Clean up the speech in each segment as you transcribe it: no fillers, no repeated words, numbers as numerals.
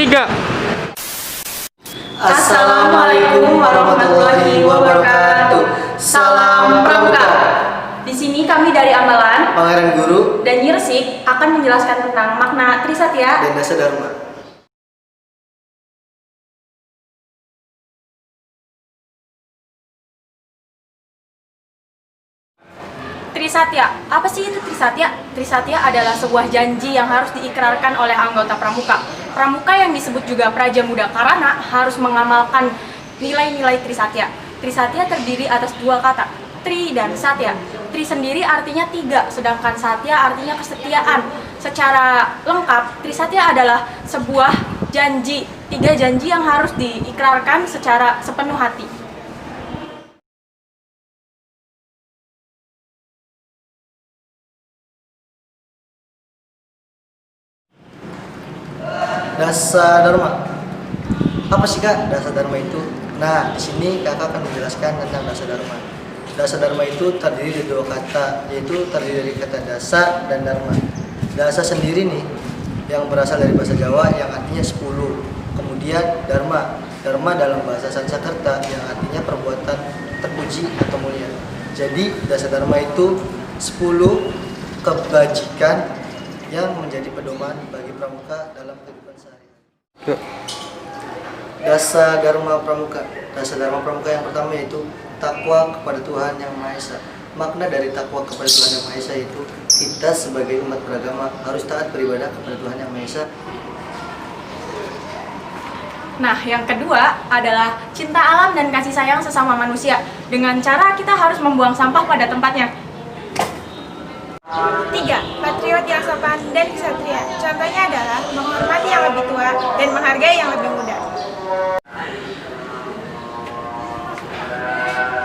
3. Assalamualaikum warahmatullahi wabarakatuh. Salam Pramuka. Di sini kami dari Amalan, Pangeran Guru dan Nyirsik akan menjelaskan tentang makna Trisatya. dan Dasa Dharma. Trisatya, apa sih itu Trisatya? Trisatya adalah sebuah janji yang harus diikrarkan oleh anggota Pramuka. Pramuka yang disebut juga Praja Muda Karana harus mengamalkan nilai-nilai Trisatya. Trisatya terdiri atas dua kata, Tri dan Satya. Tri sendiri artinya 3, sedangkan Satya artinya kesetiaan. Secara lengkap, Trisatya adalah sebuah janji, 3 janji yang harus diikrarkan secara sepenuh hati. Dasa Dharma. Apa sih Kak Dasa Dharma itu? Nah, di sini Kakak akan menjelaskan tentang Dasa Dharma. Dasa Dharma itu terdiri dari 2 kata, yaitu terdiri dari kata dasa dan dharma. Dasa sendiri nih yang berasal dari bahasa Jawa yang artinya 10. Kemudian dharma. Dharma dalam bahasa Sanskerta yang artinya perbuatan terpuji atau mulia. Jadi Dasa Dharma itu 10 kebajikan yang menjadi pedoman bagi pramuka dalam kehidupan sehari-hari. Dasa Dharma Pramuka. Dasa Dharma Pramuka yang pertama yaitu takwa kepada Tuhan Yang Maha Esa. Makna dari takwa kepada Tuhan Yang Maha Esa itu kita sebagai umat beragama harus taat beribadah kepada Tuhan Yang Maha Esa. Nah, yang kedua adalah cinta alam dan kasih sayang sesama manusia. Dengan cara kita harus membuang sampah pada tempatnya. 3. Patriot yang sopan dan ksatria. Contohnya adalah menghormati yang lebih tua dan menghargai yang lebih muda.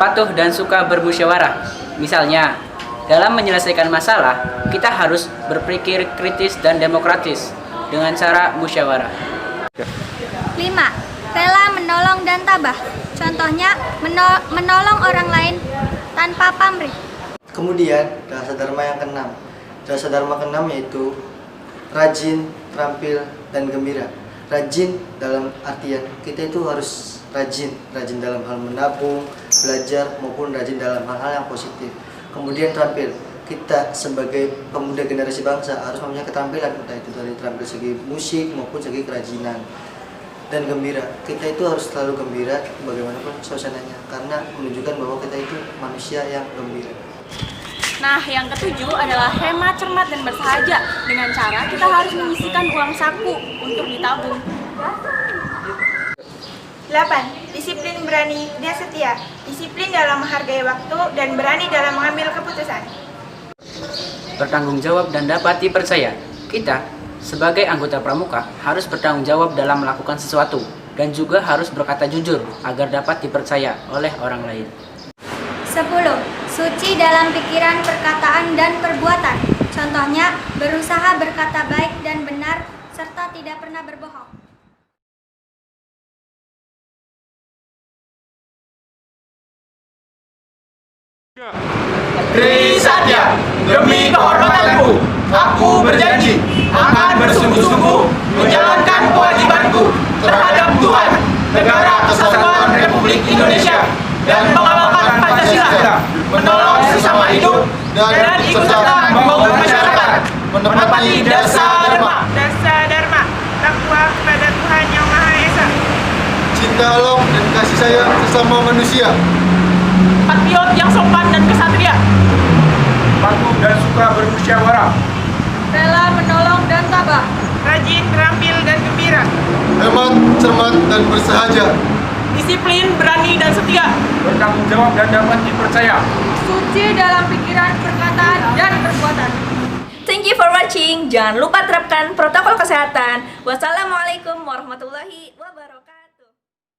Patuh dan suka bermusyawarah. Misalnya, dalam menyelesaikan masalah, kita harus berpikir kritis dan demokratis dengan cara musyawarah. 5. Rela menolong dan tabah. Contohnya, menolong orang lain tanpa pamrih. Kemudian Dasa Dharma yang keenam. Dasa Dharma keenam yaitu rajin, terampil, dan gembira. Rajin dalam artian kita itu harus rajin dalam hal menabung, belajar, maupun rajin dalam hal-hal yang positif. Kemudian terampil, kita sebagai pemuda generasi bangsa harus mempunyai keterampilan, entah itu dari terampil segi musik maupun segi kerajinan. Dan gembira, kita itu harus selalu gembira bagaimanapun suasananya, karena menunjukkan bahwa kita itu manusia yang gembira. Nah, yang ketujuh adalah hemat, cermat, dan bersahaja. Dengan cara kita harus menyisihkan uang saku untuk ditabung. 8. Disiplin, berani, dan setia. Disiplin dalam menghargai waktu dan berani dalam mengambil keputusan. Bertanggung jawab dan dapat dipercaya. Kita, sebagai anggota pramuka, harus bertanggung jawab dalam melakukan sesuatu dan juga harus berkata jujur agar dapat dipercaya oleh orang lain. 10. Suci dalam pikiran, perkataan, dan perbuatan. Contohnya, berusaha berkata baik dan benar, serta tidak pernah berbohong. Trisatya, demi kehormatanku, aku berjanji akan bersungguh-sungguh menjalankan kewajibanku terhadap Tuhan, Negara Kesatuan Republik Indonesia, dan mengamalkan Pancasila, menolong sesama hidup, dan ikut serta membangun masyarakat, menepati Dasa Dharma. Dasa Dharma, takwa kepada Tuhan Yang Maha Esa. Cinta alam dan kasih sayang sesama manusia. Patriot yang sopan dan kesatria. Patuh dan suka bermusyawarah. Rela menolong dan tabah. Rajin, terampil, dan gembira. Hemat, cermat, dan bersahaja. Disiplin, berani, dan setia. Bertanggung jawab dan dapat dipercaya. Suci dalam pikiran, perkataan, dan perbuatan. Thank you for watching. Jangan lupa terapkan protokol kesehatan. Wassalamualaikum warahmatullahi wabarakatuh.